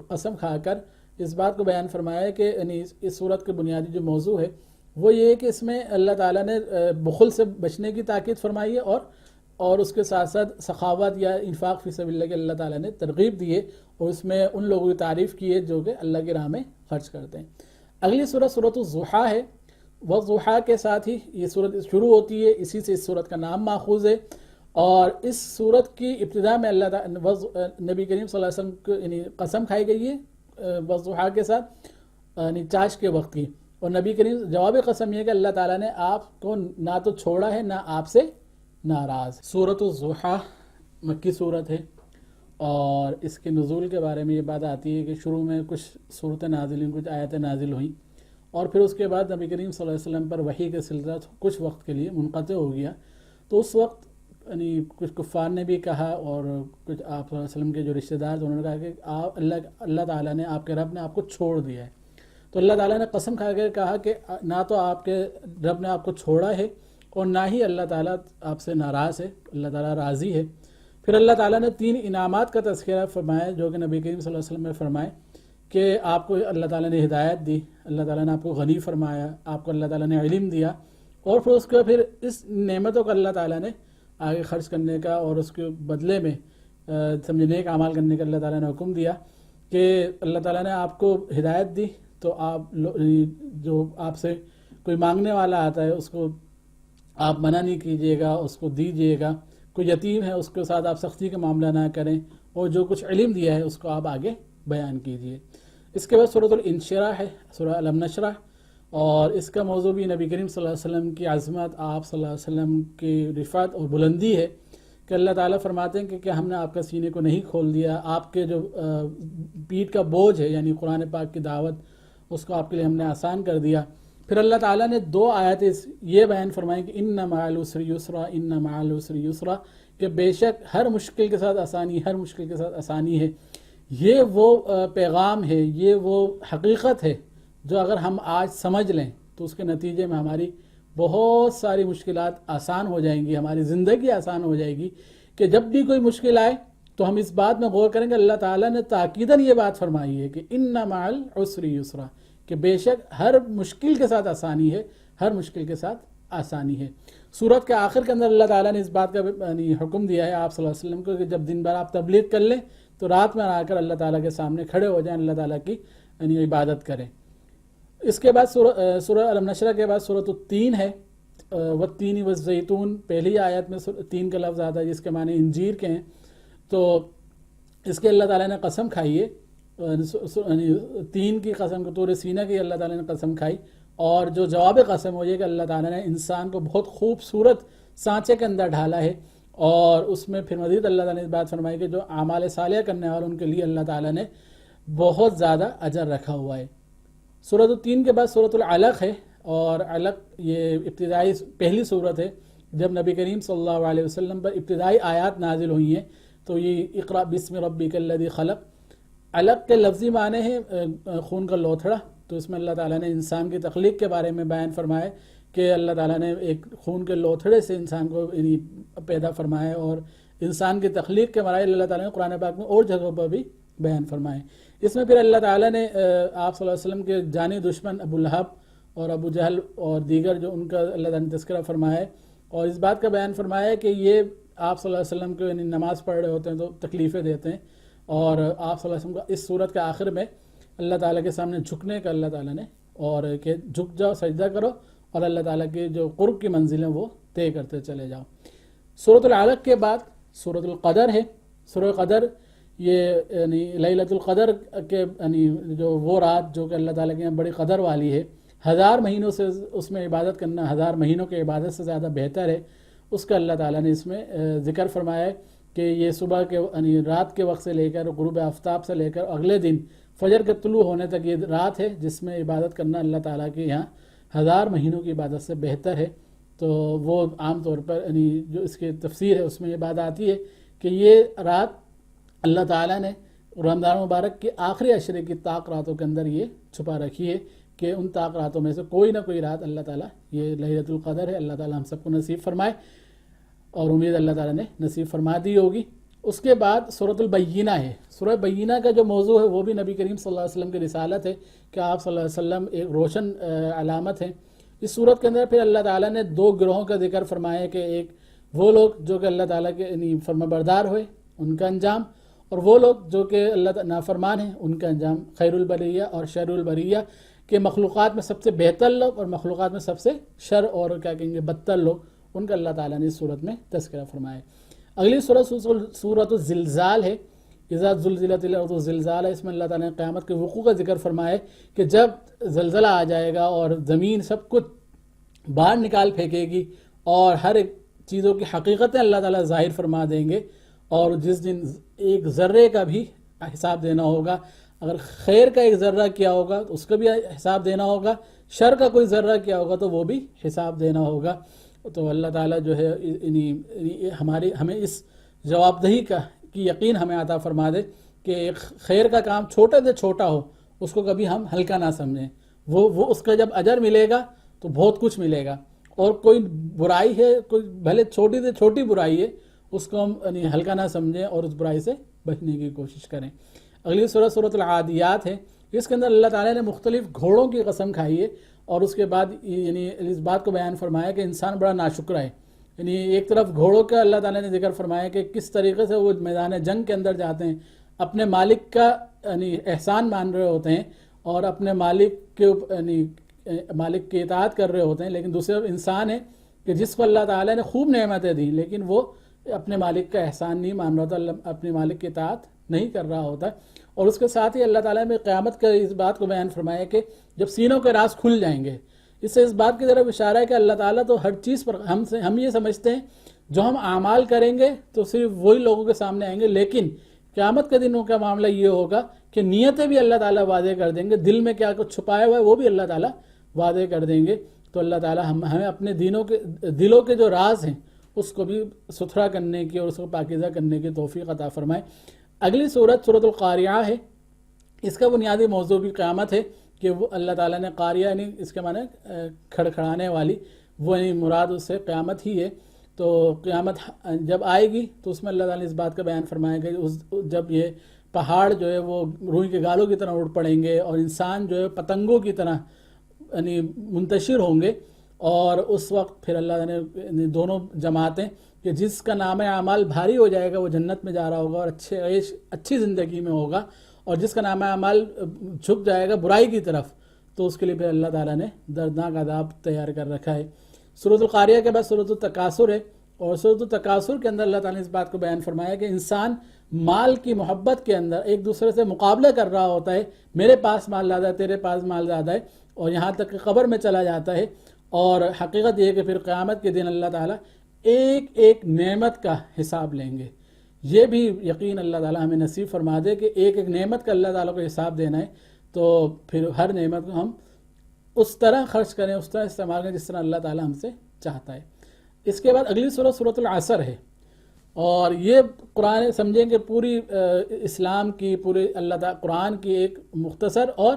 قسم کھا کر اس بات کو بیان فرمایا ہے کہ اس سورت کے بنیادی جو موضوع ہے وہ یہ ہے کہ اس میں اللہ تعالیٰ نے بخل سے بچنے کی تاکید فرمائی ہے، اور اس کے ساتھ ساتھ سخاوت یا انفاق فی سبیل اللہ کے اللہ تعالیٰ نے ترغیب دی ہے، اور اس میں ان لوگوں کی تعریف کی ہے جو کہ اللہ کی راہ میں خرچ کرتے ہیں۔ اگلی سورت سورۃ الضحیٰ ہے، والضحیٰ کے ساتھ ہی یہ سورت شروع ہوتی ہے، اسی سے اس سورت کا نام ماخوذ ہے، اور اس سورت کی ابتدا میں اللہ تعالیٰ نبی کریم صلی اللہ علیہ وسلم کو قسم کھائی گئی ہے والضحیٰ کے ساتھ، چاش کے وقت کی، اور نبی کریم جواب قسم یہ کہ اللہ تعالیٰ نے آپ کو نہ تو چھوڑا ہے نہ آپ سے ناراض۔ سورۃ الضحیٰ مکی صورت ہے، اور اس کے نزول کے بارے میں یہ بات آتی ہے کہ شروع میں کچھ صورتیں نازل ہوئیں، کچھ آیتیں نازل ہوئیں، اور پھر اس کے بعد نبی کریم صلی اللہ علیہ وسلم پر وحی کا سلسلہ کچھ وقت کے لیے منقطع ہو گیا۔ تو اس وقت کچھ کفار نے بھی کہا، اور کچھ آپ صلی اللہ علیہ وسلم کے جو رشتہ دار تھے انہوں نے کہا کہ اللہ تعالیٰ نے آپ کے رب نے آپ کو چھوڑ دیا ہے۔ تو اللہ تعالیٰ نے قسم کھا کے کہا کہ نہ تو آپ کے رب نے آپ کو چھوڑا ہے، اور نہ ہی اللہ تعالیٰ آپ سے ناراض ہے، اللہ تعالیٰ راضی ہے۔ پھر اللہ تعالیٰ نے 3 انعامات کا تذکرہ فرمایا جو کہ نبی کریم صلی اللہ علیہ وسلم نے فرمائے کہ آپ کو اللہ تعالیٰ نے ہدایت دی، اللہ تعالیٰ نے آپ کو غنی فرمایا، آپ کو اللہ تعالیٰ نے علم دیا، اور پھر اس کے پھر اس نعمتوں کا اللہ تعالیٰ نے آگے خرچ کرنے کا اور اس کے بدلے میں سمجھے نیک اعمال کرنے کا اللہ تعالیٰ نے حکم دیا کہ اللہ تعالیٰ نے آپ کو ہدایت دی تو آپ جو آپ سے کوئی مانگنے والا آتا ہے اس کو آپ منع نہیں کیجیے گا، اس کو دیجیے گا، کوئی یتیم ہے اس کے ساتھ آپ سختی کا معاملہ نہ کریں، اور جو کچھ علم دیا ہے اس کو آپ آگے بیان کیجیے۔ اس کے بعد سورۃ الانشراح ہے، سورہ الم نشرح، اور اس کا موضوع بھی نبی کریم صلی اللہ علیہ وسلم کی عظمت، آپ صلی اللہ علیہ وسلم کی رفعت اور بلندی ہے کہ اللہ تعالیٰ فرماتے ہیں کہ کیا ہم نے آپ کا سینے کو نہیں کھول دیا، آپ کے جو پیٹھ کا بوجھ ہے یعنی قرآن پاک کی دعوت اس کو آپ کے لیے ہم نے آسان کر دیا۔ پھر اللہ تعالیٰ نے 2 آیتیں یہ بیان فرمائیں کہ ان مع العسر یسرا، ان مع العسر یسرا، کہ بے شک ہر مشکل کے ساتھ آسانی، ہر مشکل کے ساتھ آسانی ہے۔ یہ وہ پیغام ہے، یہ وہ حقیقت ہے جو اگر ہم آج سمجھ لیں تو اس کے نتیجے میں ہماری بہت ساری مشکلات آسان ہو جائیں گی، ہماری زندگی آسان ہو جائے گی کہ جب بھی کوئی مشکل آئے تو ہم اس بات میں غور کریں کہ اللہ تعالیٰ نے تاکیداً یہ بات فرمائی ہے کہ ان مع العسر یسرا، کہ بے شک ہر مشکل کے ساتھ آسانی ہے، ہر مشکل کے ساتھ آسانی ہے۔ سورت کے آخر کے اندر اللہ تعالیٰ نے اس بات کا حکم دیا ہے آپ صلی اللہ علیہ وسلم کو کہ جب دن بھر آپ تبلیغ کر لیں تو رات میں آ کر اللہ تعالیٰ کے سامنے کھڑے ہو جائیں، اللہ تعالیٰ کی عبادت کریں۔ اس کے بعد سورہ الم نشرح کے بعد سورۃ التین ہے، والتین والزیتون، پہلی آیت میں تین کا لفظ آتا ہے جس کے معنی انجیر کے ہیں، تو اس کے اللہ تعالیٰ نے قسم کھائی ہے، تین کی قسم کو طور سینہ کی اللہ تعالیٰ نے قسم کھائی، اور جو جواب قسم ہو یہ کہ اللہ تعالیٰ نے انسان کو بہت خوبصورت سانچے کے اندر ڈھالا ہے، اور اس میں پھر مزید اللہ تعالیٰ نے اس بات فرمائی کہ جو اعمال صالحہ کرنے والے ان کے لیے اللہ تعالیٰ نے بہت زیادہ اجر رکھا ہوا ہے۔ سورۃ التین کے بعد سورۃ العلق ہے، اور علق یہ ابتدائی پہلی صورت ہے جب نبی کریم صلی اللہ علیہ وسلم پر ابتدائی آیات نازل ہوئی ہیں، تو یہ اقرأ بسم ربک الذی خلق، علق کے لفظی معنی ہے خون کا لوتھڑا، تو اس میں اللہ تعالیٰ نے انسان کی تخلیق کے بارے میں بیان فرمایا کہ اللہ تعالیٰ نے ایک خون کے لوتھڑے سے انسان کو پیدا فرمایا، اور انسان کی تخلیق کے مراحل اللہ تعالیٰ نے قرآن پاک میں اور جگہوں پر بھی بیان فرمائے۔ اس میں پھر اللہ تعالیٰ نے آپ صلی اللہ علیہ وسلم کے جانی دشمن ابو لہب اور ابو جہل اور دیگر جو ان کا اللہ تعالیٰ نے تذکرہ فرمایا ہے، اور اس بات کا بیان فرمایا ہے کہ یہ آپ صلی اللہ علیہ وسلم کو نماز پڑھ رہے ہوتے ہیں تو تکلیفیں دیتے ہیں، اور آپ صلی اللہ علیہ وسلم کا اس صورت کے آخر میں اللہ تعالیٰ کے سامنے جھکنے کا اللہ تعالیٰ نے، اور کہ جھک جاؤ سجدہ کرو اور اللہ تعالیٰ کے جو قرب کی منزلیں وہ طے کرتے چلے جاؤ۔ سورۃ العلق کے بعد سورۃ القدر ہے۔ سورۃ القدر یہ لیلۃ القدر کے جو وہ رات جو کہ اللہ تعالیٰ کے یہاں بڑی قدر والی ہے، 1000 مہینوں سے اس میں عبادت کرنا 1000 مہینوں کی عبادت سے زیادہ بہتر ہے، اس کا اللہ تعالیٰ نے اس میں ذکر فرمایا ہے کہ یہ صبح کے رات کے وقت سے لے کر غروب آفتاب سے لے کر اگلے دن فجر کے طلوع ہونے تک یہ رات ہے جس میں عبادت کرنا اللہ تعالیٰ کے یہاں 1000 مہینوں کی عبادت سے بہتر ہے۔ تو وہ عام طور پر جو اس کی تفسیر ہے اس میں یہ بات آتی ہے کہ یہ رات اللہ تعالیٰ نے رمضان مبارک کی آخری عشرے کی طاق راتوں کے اندر یہ چھپا رکھی ہے کہ ان طاق راتوں میں سے کوئی نہ کوئی رات اللہ تعالیٰ یہ لیلۃ القدر ہے، اللہ تعالیٰ ہم سب کو نصیب فرمائے، اور امید اللہ تعالیٰ نے نصیب فرما دی ہوگی۔ اس کے بعد سورۃ البینہ ہے۔ سورۃ بینہ کا جو موضوع ہے وہ بھی نبی کریم صلی اللہ علیہ وسلم کی رسالت ہے کہ آپ صلی اللہ علیہ وسلم ایک روشن علامت ہیں۔ اس صورت کے اندر پھر اللہ تعالیٰ نے 2 گروہوں کا ذکر فرمایا کہ ایک وہ لوگ جو کہ اللہ تعالیٰ کے فرما بردار ہوئے ان کا انجام، اور وہ لوگ جو کہ اللہ نافرمان ہیں ان کا انجام، خیر البریہ اور شر البریہ، کہ مخلوقات میں سب سے بہتر لوگ اور مخلوقات میں سب سے شر اور کیا کہیں گے بدتر لوگ، ان کا اللہ تعالیٰ نے اس صورت میں تذکرہ فرمایا۔ اگلی صورت سورۃ الزلزال ہے، اذا زلزلت الارض زلزالها، اس میں اللہ تعالیٰ نے قیامت کے وقوع کا ذکر فرمایا ہے کہ جب زلزلہ آ جائے گا اور زمین سب کچھ باہر نکال پھینکے گی اور ہر ایک چیزوں کی حقیقتیں اللہ تعالیٰ ظاہر فرما دیں گے، اور جس دن ایک ذرے کا بھی حساب دینا ہوگا، اگر خیر کا ایک ذرہ کیا ہوگا تو اس کا بھی حساب دینا ہوگا، شر کا کوئی ذرہ کیا ہوگا تو وہ بھی حساب دینا ہوگا۔ تو اللہ تعالیٰ جو ہے ہمیں اس جواب دہی کی یقین ہمیں عطا فرما دے کہ ایک خیر کا کام چھوٹے سے چھوٹا ہو اس کو کبھی ہم ہلکا نہ سمجھیں، وہ اس کا جب اجر ملے گا تو بہت کچھ ملے گا، اور کوئی برائی ہے، کوئی بھلے چھوٹی سے چھوٹی برائی ہے، اس کو ہم ہلکا نہ سمجھیں اور اس برائی سے بچنے کی کوشش کریں۔ اگلی سورت سورت العادیات ہے، اس کے اندر اللہ تعالیٰ نے مختلف گھوڑوں کی قسم کھائی ہے، اور اس کے بعد اس بات کو بیان فرمایا کہ انسان بڑا ناشکرا ہے۔ ایک طرف گھوڑوں کا اللہ تعالیٰ نے ذکر فرمایا کہ کس طریقے سے وہ میدان جنگ کے اندر جاتے ہیں، اپنے مالک کا احسان مان رہے ہوتے ہیں اور اپنے مالک کی اطاعت کر رہے ہوتے ہیں، لیکن دوسرے انسان ہے کہ جس کو اللہ تعالیٰ نے خوب نعمتیں دی، لیکن وہ اپنے مالک کا احسان نہیں مان رہا ہوتا، اپنے مالک کی اطاعت نہیں کر رہا ہوتا۔ اور اس کے ساتھ ہی اللہ تعالیٰ نے قیامت کا اس بات کو بیان فرمایا کہ جب سینوں کے راز کھل جائیں گے، اس سے اس بات کی طرف اشارہ ہے کہ اللہ تعالیٰ تو ہر چیز پر ہم یہ سمجھتے ہیں جو ہم اعمال کریں گے تو صرف وہی لوگوں کے سامنے آئیں گے، لیکن قیامت کے دنوں کا معاملہ یہ ہوگا کہ نیتیں بھی اللہ تعالیٰ واضح کر دیں گے، دل میں کیا کچھ چھپایا ہوا ہے وہ بھی اللہ تعالیٰ واضح کر دیں گے۔ تو اللہ تعالیٰ ہمیں اپنے دلوں کے جو راز ہیں اس کو بھی ستھرا کرنے کی اور اس کو پاکیزہ کرنے کی توفیق عطا فرمائے۔ اگلی سورت سورت القاریعہ ہے، اس کا بنیادی موضوع بھی قیامت ہے کہ وہ اللہ تعالیٰ نے قاریہ اس کے معنی کھڑکھڑانے والی، وہ مراد اس سے قیامت ہی ہے۔ تو قیامت جب آئے گی تو اس میں اللہ تعالیٰ نے اس بات کا بیان فرمایا کہ جب یہ پہاڑ جو ہے وہ روئی کے گالوں کی طرح اڑ پڑیں گے اور انسان جو ہے پتنگوں کی طرح منتشر ہوں گے، اور اس وقت پھر اللہ نے دونوں جماعتیں کہ جس کا نام اعمال بھاری ہو جائے گا وہ جنت میں جا رہا ہوگا اور اچھی زندگی میں ہوگا، اور جس کا نام اعمال جھک جائے گا برائی کی طرف تو اس کے لیے پھر اللہ تعالیٰ نے دردناک عذاب تیار کر رکھا ہے۔ سورۃ القاریہ کے بعد سورۃ التکاثر ہے، اور سورۃ التکاثر کے اندر اللہ تعالیٰ نے اس بات کو بیان فرمایا کہ انسان مال کی محبت کے اندر ایک دوسرے سے مقابلہ کر رہا ہوتا ہے، میرے پاس مال زیادہ ہے، تیرے پاس مال زیادہ ہے، اور یہاں تک کہ قبر میں چلا جاتا ہے۔ اور حقیقت یہ ہے کہ پھر قیامت کے دن اللہ تعالیٰ ایک ایک نعمت کا حساب لیں گے۔ یہ بھی یقین اللہ تعالیٰ ہمیں نصیب فرما دے کہ ایک ایک نعمت کا اللہ تعالیٰ کو حساب دینا ہے، تو پھر ہر نعمت کو ہم اس طرح خرچ کریں، اس طرح استعمال کریں جس طرح اللہ تعالیٰ ہم سے چاہتا ہے۔ اس کے بعد اگلی سورت سورت العصر ہے، اور یہ قرآن سمجھیں کہ پوری اسلام کی، پورے اللہ تعالیٰ قرآن کی ایک مختصر اور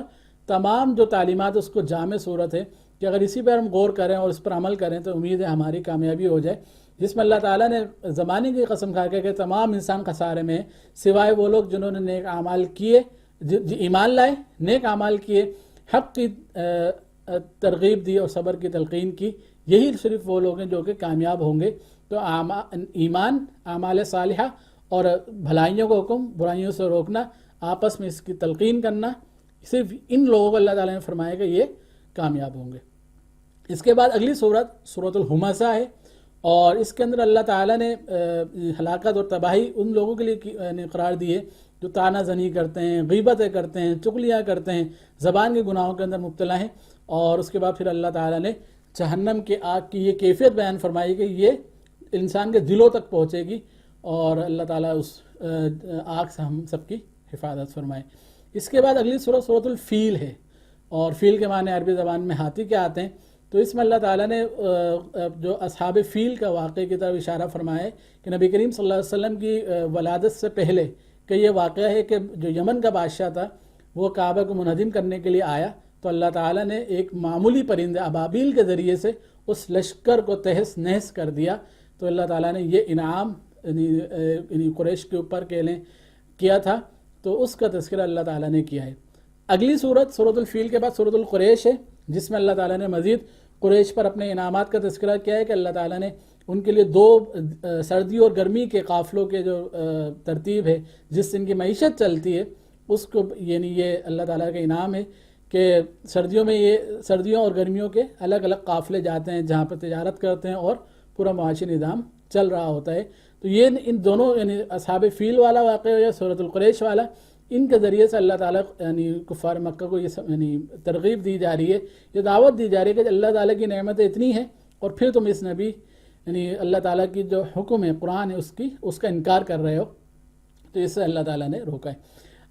تمام جو تعلیمات اس کو جامع صورت ہے کہ اگر اسی پر ہم غور کریں اور اس پر عمل کریں تو امید ہے ہماری کامیابی ہو جائے، جس میں اللہ تعالیٰ نے زمانے کی قسم کھا کے کہ تمام انسان خسارے میں ہیں سوائے وہ لوگ جنہوں نے نیک اعمال کیے، ایمان لائے، نیک اعمال کیے، حق کی ترغیب دی اور صبر کی تلقین کی، یہی صرف وہ لوگ ہیں جو کہ کامیاب ہوں گے۔ تو ایمان، اعمال صالحہ اور بھلائیوں کو حکم، برائیوں سے روکنا، آپس میں اس کی تلقین کرنا، صرف ان لوگوں کو اللہ تعالیٰ نے فرمایا کہ یہ کامیاب ہوں گے۔ اس کے بعد اگلی سورت سورت الہمزہ ہے، اور اس کے اندر اللہ تعالیٰ نے ہلاکت اور تباہی ان لوگوں کے لیے قرار دی ہے جو طعنہ زنی کرتے ہیں، غیبتیں کرتے ہیں، چغلیاں کرتے ہیں، زبان کے گناہوں کے اندر مبتلا ہیں۔ اور اس کے بعد پھر اللہ تعالیٰ نے جہنم کے آگ کی یہ کیفیت بیان فرمائی کہ یہ انسان کے دلوں تک پہنچے گی، اور اللہ تعالیٰ اس آگ سے ہم سب کی حفاظت فرمائے۔ اس کے بعد اگلی سورت سورت الفیل ہے، اور فیل کے معنی عربی زبان میں ہاتھی کے آتے ہیں۔ تو اس میں اللہ تعالیٰ نے جو اصحاب فیل کا واقعے کی طرف اشارہ فرمایا ہے کہ نبی کریم صلی اللہ علیہ وسلم کی ولادت سے پہلے کہ یہ واقعہ ہے کہ جو یمن کا بادشاہ تھا وہ کعبہ کو منہدم کرنے کے لیے آیا، تو اللہ تعالیٰ نے ایک معمولی پرندے ابابیل کے ذریعے سے اس لشکر کو تہس نہس کر دیا۔ تو اللہ تعالیٰ نے یہ انعام قریش کے اوپر کیا تھا، تو اس کا تذکرہ اللہ تعالیٰ نے کیا ہے۔ اگلی سورت سورت الفیل کے بعد سورت القریش ہے، جس میں اللہ تعالیٰ نے مزید قریش پر اپنے انعامات کا تذکرہ کیا ہے کہ اللہ تعالیٰ نے ان کے لیے دو سردی اور گرمی کے قافلوں کے جو ترتیب ہے، جس سے ان کی معیشت چلتی ہے، اس کو یہ اللہ تعالیٰ کا انعام ہے کہ سردیوں اور گرمیوں کے الگ الگ قافلے جاتے ہیں جہاں پر تجارت کرتے ہیں اور پورا معاشی نظام چل رہا ہوتا ہے۔ تو یہ ان دونوں اصحاب فیل والا واقعہ یا سورت القریش والا، ان کے ذریعے سے اللہ تعالیٰ کفار مکہ کو یہ ترغیب دی جا رہی ہے، یہ دعوت دی جا رہی ہے کہ اللہ تعالیٰ کی نعمتیں اتنی ہیں اور پھر تم اس نبی اللہ تعالیٰ کی جو حکم ہے، قرآن ہے، اس کا انکار کر رہے ہو، تو اس سے اللہ تعالیٰ نے روکا ہے۔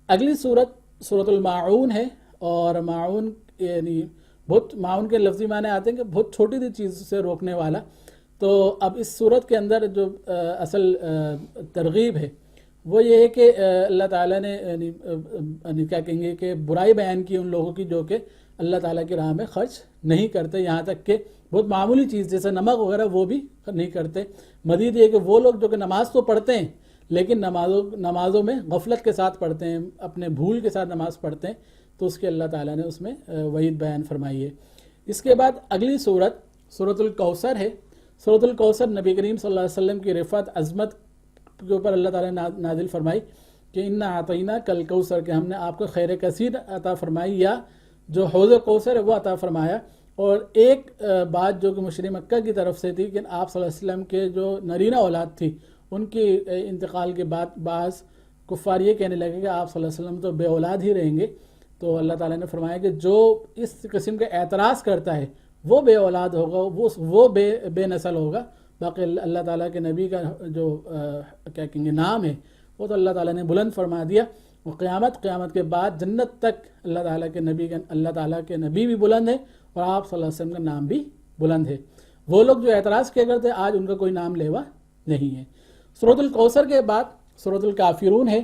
اگلی سورت سورت الماعون ہے، اور معاون معاون کے لفظی معنی آتے ہیں کہ بہت چھوٹی سی چیز سے روکنے والا۔ تو اب اس سورت کے اندر جو اصل ترغیب ہے وہ یہ ہے کہ اللہ تعالیٰ نے کیا کہیں گے کہ برائی بیان کی ان لوگوں کی جو کہ اللہ تعالیٰ کی راہ میں خرچ نہیں کرتے، یہاں تک کہ بہت معمولی چیز جیسے نمک وغیرہ وہ بھی نہیں کرتے۔ مزید یہ کہ وہ لوگ جو کہ نماز تو پڑھتے ہیں لیکن نمازوں میں غفلت کے ساتھ پڑھتے ہیں، اپنے بھول کے ساتھ نماز پڑھتے ہیں، تو اس کے اللہ تعالیٰ نے اس میں وعید بیان فرمائی ہے۔ اس کے بعد اگلی سورت سورۃ الکوثر ہے۔ سورۃ الکوثر نبی کریم صلی اللہ علیہ وسلم کی رفعت عظمت کے اوپر اللہ تعالیٰ نے نازل فرمائی کہ انا اعطیناک الکوثر، کہ ہم نے آپ کو خیر کثیر عطا فرمائی، یا جو حوض کوثر ہے وہ عطا فرمایا۔ اور ایک بات جو کہ مشرک مکہ کی طرف سے تھی کہ آپ صلی اللہ علیہ وسلم کے جو نرینہ اولاد تھی ان کی انتقال کے بعد بعض کفار یہ کہنے لگے کہ آپ صلی اللہ علیہ وسلم تو بے اولاد ہی رہیں گے، تو اللہ تعالیٰ نے فرمایا کہ جو اس قسم کا اعتراض کرتا ہے وہ بے اولاد ہوگا، وہ بے نسل ہوگا، باقی اللہ تعالیٰ کے نبی کا جو کیا کہیں گے نام ہے وہ تو اللہ تعالیٰ نے بلند فرما دیا، وہ قیامت کے بعد جنت تک اللہ تعالیٰ کے نبی بھی بلند ہے اور آپ صلی اللہ علیہ وسلم کا نام بھی بلند ہے۔ وہ لوگ جو اعتراض کیا کرتے آج ان کا کوئی نام لیوا نہیں ہے۔ سورۃ الکوثر کے بعد سورۃ الکافرون ہے،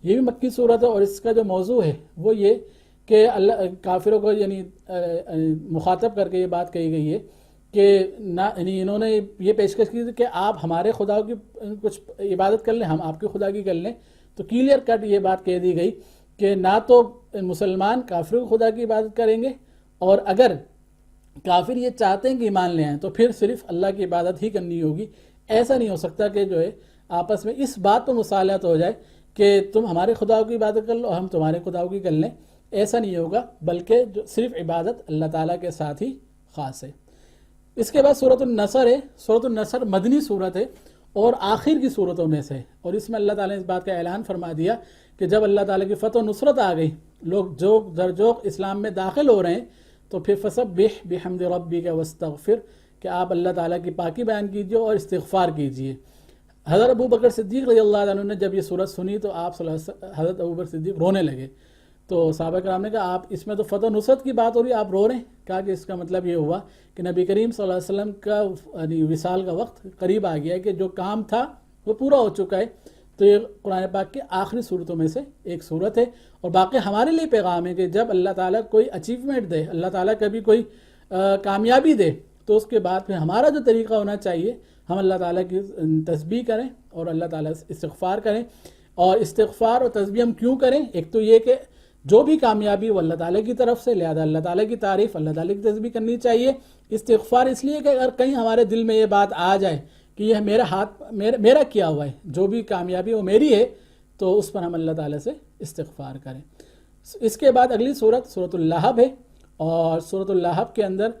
یہ بھی مکی سورت ہے، اور اس کا جو موضوع ہے وہ یہ کہ اللہ کافروں کو یعنی مخاطب کر کے یہ بات کہی گئی ہے کہ یعنی انہوں نے یہ پیشکش کی کہ آپ ہمارے خدا کی کچھ عبادت کر لیں، ہم آپ کے خدا کی کر لیں، تو کلیئر کٹ یہ بات کہہ دی گئی کہ نہ تو مسلمان کافروں کے خدا کی عبادت کریں گے، اور اگر کافر یہ چاہتے ہیں کہ ایمان لے آئیں تو پھر صرف اللہ کی عبادت ہی کرنی ہوگی۔ ایسا نہیں ہو سکتا کہ جو ہے آپس میں اس بات پر مصالحت ہو جائے کہ تم ہمارے خدا کی عبادت کر لو اور ہم تمہارے خدا کی کر لیں، ایسا نہیں ہوگا، بلکہ جو صرف عبادت اللہ تعالیٰ کے ساتھ ہی خاص ہے۔ اس کے بعد سورۃ النصر ہے۔ سورۃ النصر مدنی سورت ہے اور آخر کی صورتوں میں سے، اور اس میں اللہ تعالیٰ نے اس بات کا اعلان فرما دیا کہ جب اللہ تعالیٰ کی فتح و نصرت آ گئی، لوگ جوق در جوق اسلام میں داخل ہو رہے ہیں، تو پھر فسبح بحمد ربک واستغفر، کہ آپ اللہ تعالیٰ کی پاکی بیان کیجیے اور استغفار کیجیے۔ حضرت ابو بکر صدیق رضی اللہ عنہ نے جب یہ سورت سنی تو حضرت ابو بکر صدیق رونے لگے، تو صحابہ کرام نے کہا آپ اس میں تو فتح و نصرت کی بات ہو رہی ہے، آپ رو رہے ہیں؟ کہا کہ اس کا مطلب یہ ہوا کہ نبی کریم صلی اللہ علیہ وسلم کا وصال کا وقت قریب آ گیا ہے، کہ جو کام تھا وہ پورا ہو چکا ہے۔ تو یہ قرآن پاک کی آخری صورتوں میں سے ایک صورت ہے، اور باقی ہمارے لیے پیغام ہے کہ جب اللہ تعالیٰ کوئی اچیومنٹ دے، اللہ تعالیٰ کبھی کوئی کامیابی دے، تو اس کے بعد پھر ہمارا جو طریقہ ہونا چاہیے ہم اللہ تعالیٰ کی تسبیح کریں اور اللہ تعالیٰ سے استغفار کریں۔ اور استغفار اور تسبیح ہم کیوں کریں؟ ایک تو یہ کہ جو بھی کامیابی وہ اللہ تعالیٰ کی طرف سے، لہذا اللہ تعالیٰ کی تعریف، اللہ تعالیٰ کی تسبیح کرنی چاہیے۔ استغفار اس لیے کہ اگر کہیں ہمارے دل میں یہ بات آ جائے کہ یہ میرا کیا ہوا ہے، جو بھی کامیابی وہ میری ہے، تو اس پر ہم اللہ تعالیٰ سے استغفار کریں۔ اس کے بعد اگلی سورت سورۃ اللہب ہے، اور سورۃ اللہب کے اندر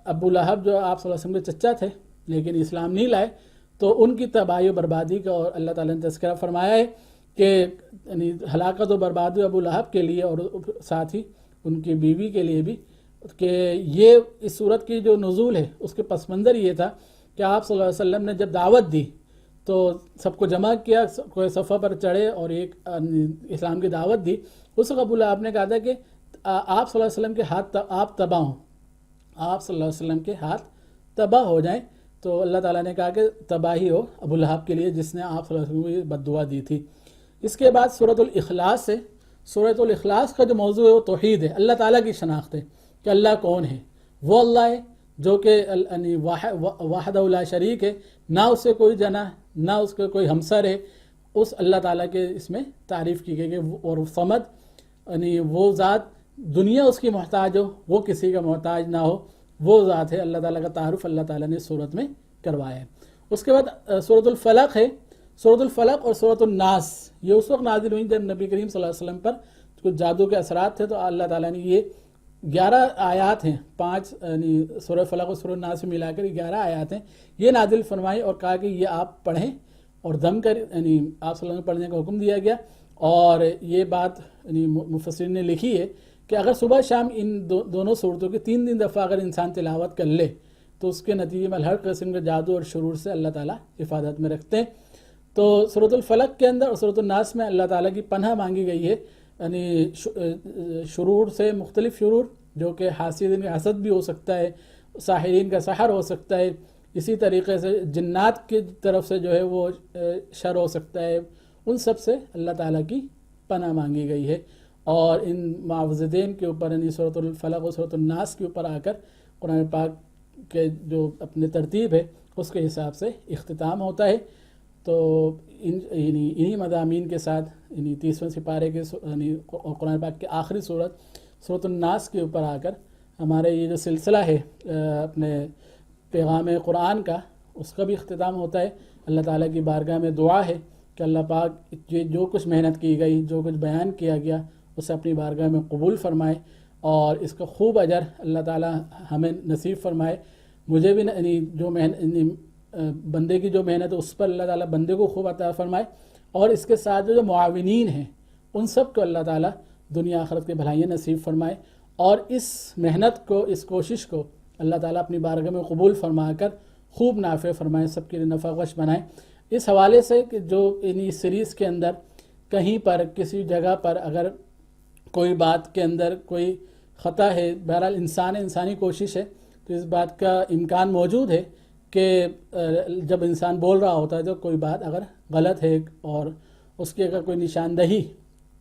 ابو لہب جو آپ صلی اللہ علیہ وسلم کے چچا تھے لیکن اسلام نہیں لائے، تو ان کی تباہی و بربادی کا اور اللہ تعالیٰ نے تذکرہ فرمایا ہے کہ یعنی ہلاکت و بربادی ابو لہب کے لیے اور ساتھ ہی ان کی بیوی کے لیے بھی، کہ یہ اس صورت کی جو نزول ہے اس کے پس منظر یہ تھا کہ آپ صلی اللہ علیہ وسلم نے جب دعوت دی تو سب کو جمع کیا، کوئی صفحہ پر چڑھے اور ایک اسلام کی دعوت دی۔ اس وقت ابو لہب نے کہا تھا کہ آپ صلی اللہ علیہ وسلم کے ہاتھ آپ تباہ ہوں، آپ صلی اللہ علیہ وسلم کے ہاتھ تباہ ہو جائیں، تو اللہ تعالیٰ نے کہا کہ تباہی ہو ابو لہب کے لیے جس نے آپ صلی اللہ علیہ وسلم کو یہ بد دعا دی تھی۔ اس کے بعد سورۃ الاخلاص ہے۔ سورۃ الاخلاص کا جو موضوع ہے وہ توحید ہے، اللہ تعالیٰ کی شناخت ہے کہ اللہ کون ہے۔ وہ اللہ ہے جو کہ واحد لا شریک ہے، نہ اس سے کوئی جنا، نہ اس کا کوئی ہمسر ہے، اس اللہ تعالیٰ کے اس میں تعریف کی گئی کہ اور صمد، یعنی وہ ذات دنیا اس کی محتاج ہو، وہ کسی کا محتاج نہ ہو، وہ ذات ہے۔ اللہ تعالیٰ کا تعارف اللہ تعالیٰ نے صورت میں کروایا ہے۔ اس کے بعد سورۃ الفلق ہے۔ سورۃ الفلق اور سورۃ الناس یہ اس وقت نازل ہوئی جب نبی کریم صلی اللہ علیہ وسلم پر کچھ جادو کے اثرات تھے، تو اللہ تعالیٰ نے یہ 11 آیات ہیں، 5 یعنی سورہ فلق اور سورہ الناس ملا کر 11 آیات ہیں، یہ نازل فرمائی اور کہا کہ یہ آپ پڑھیں اور دم کر، یعنی آپ صلی اللہ علیہ وسلم پڑھنے کا حکم دیا گیا۔ اور یہ بات یعنی مفسرین نے لکھی ہے کہ اگر صبح شام ان دونوں صورتوں کی 3 دفعہ اگر انسان تلاوت کر لے تو اس کے نتیجے میں ہر قسم کے جادو اور شرور سے اللہ تعالیٰ حفاظت میں رکھتے ہیں۔ تو سورۃ الفلق کے اندر اور سورۃ الناس میں اللہ تعالیٰ کی پناہ مانگی گئی ہے، یعنی شرور سے، مختلف شرور جو کہ حاسدین کا حسد بھی ہو سکتا ہے، ساحرین کا سحر ہو سکتا ہے، اسی طریقے سے جنات کی طرف سے جو ہے وہ شر ہو سکتا ہے، ان سب سے اللہ تعالیٰ کی پناہ مانگی گئی ہے۔ اور ان معوذتین کے اوپر یعنی سورۃ الفلق اور سورۃ الناس کے اوپر آ کر قرآن پاک کے جو اپنے ترتیب ہے اس کے حساب سے اختتام ہوتا ہے۔ تو انہی مضامین کے ساتھ 30ویں سپارے کے یعنی قرآن پاک کے آخری سورۃ الناس کے اوپر آ کر ہمارے یہ جو سلسلہ ہے اپنے پیغام قرآن کا، اس کا بھی اختتام ہوتا ہے۔ اللہ تعالیٰ کی بارگاہ میں دعا ہے کہ اللہ پاک جو کچھ محنت کی گئی، جو کچھ بیان کیا گیا، اسے اپنی بارگاہ میں قبول فرمائے اور اس کا خوب اجر اللہ تعالیٰ ہمیں نصیب فرمائے۔ مجھے بھی جو بندے کی جو محنت ہے اس پر اللہ تعالیٰ بندے کو خوب عطا فرمائے، اور اس کے ساتھ جو معاونین ہیں ان سب کو اللہ تعالیٰ دنیا آخرت کی بھلائیاں نصیب فرمائے، اور اس محنت کو، اس کوشش کو اللہ تعالیٰ اپنی بارگاہ میں قبول فرما کر خوب نافع فرمائے، سب کے لیے نفع بخش بنائے۔ اس حوالے سے کہ جو اس سیریز کے اندر کہیں پر کسی جگہ پر اگر کوئی بات کے اندر کوئی خطا ہے، بہرحال انسانی کوشش ہے، تو اس بات کا امکان موجود ہے کہ جب انسان بول رہا ہوتا ہے تو کوئی بات اگر غلط ہے اور اس کی اگر کوئی نشاندہی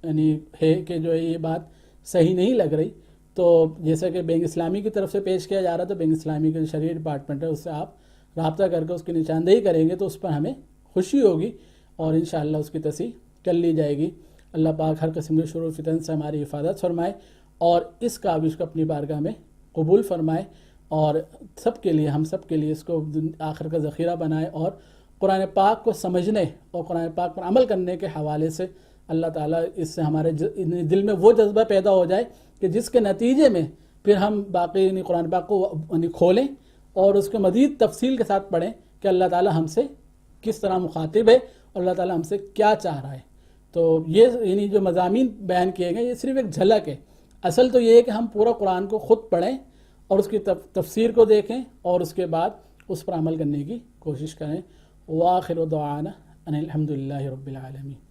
یعنی ہے کہ جو یہ بات صحیح نہیں لگ رہی، تو جیسا کہ بینک اسلامی کی طرف سے پیش کیا جا رہا تو بینک اسلامی کے جو شرعی ڈپارٹمنٹ ہے اس سے آپ رابطہ کر کے اس کی نشاندہی کریں گے تو اس پر ہمیں خوشی ہوگی، اور انشاءاللہ اس کی تصحیح کر لی جائے گی۔ اللہ پاک ہر قسم کے شرور فتن سے ہماری حفاظت فرمائے اور اس کاوش کو اپنی بارگاہ میں قبول فرمائے، اور سب کے لیے، ہم سب کے لیے اس کو آخر کا ذخیرہ بنائے، اور قرآن پاک کو سمجھنے اور قرآن پاک پر عمل کرنے کے حوالے سے اللہ تعالیٰ اس سے ہمارے دل میں وہ جذبہ پیدا ہو جائے کہ جس کے نتیجے میں پھر ہم باقی قرآن پاک کو کھولیں اور اس کے مزید تفصیل کے ساتھ پڑھیں کہ اللہ تعالیٰ ہم سے کس طرح مخاطب ہے اور اللہ تعالیٰ ہم سے کیا چاہ رہا ہے۔ تو یہ جو مضامین بیان کیے گئے یہ صرف ایک جھلک ہے، اصل تو یہ ہے کہ ہم پورا قرآن کو خود پڑھیں اور اس کی تفسیر کو دیکھیں اور اس کے بعد اس پر عمل کرنے کی کوشش کریں۔ وآخر دعوانا ان الحمد للہ رب العالمین۔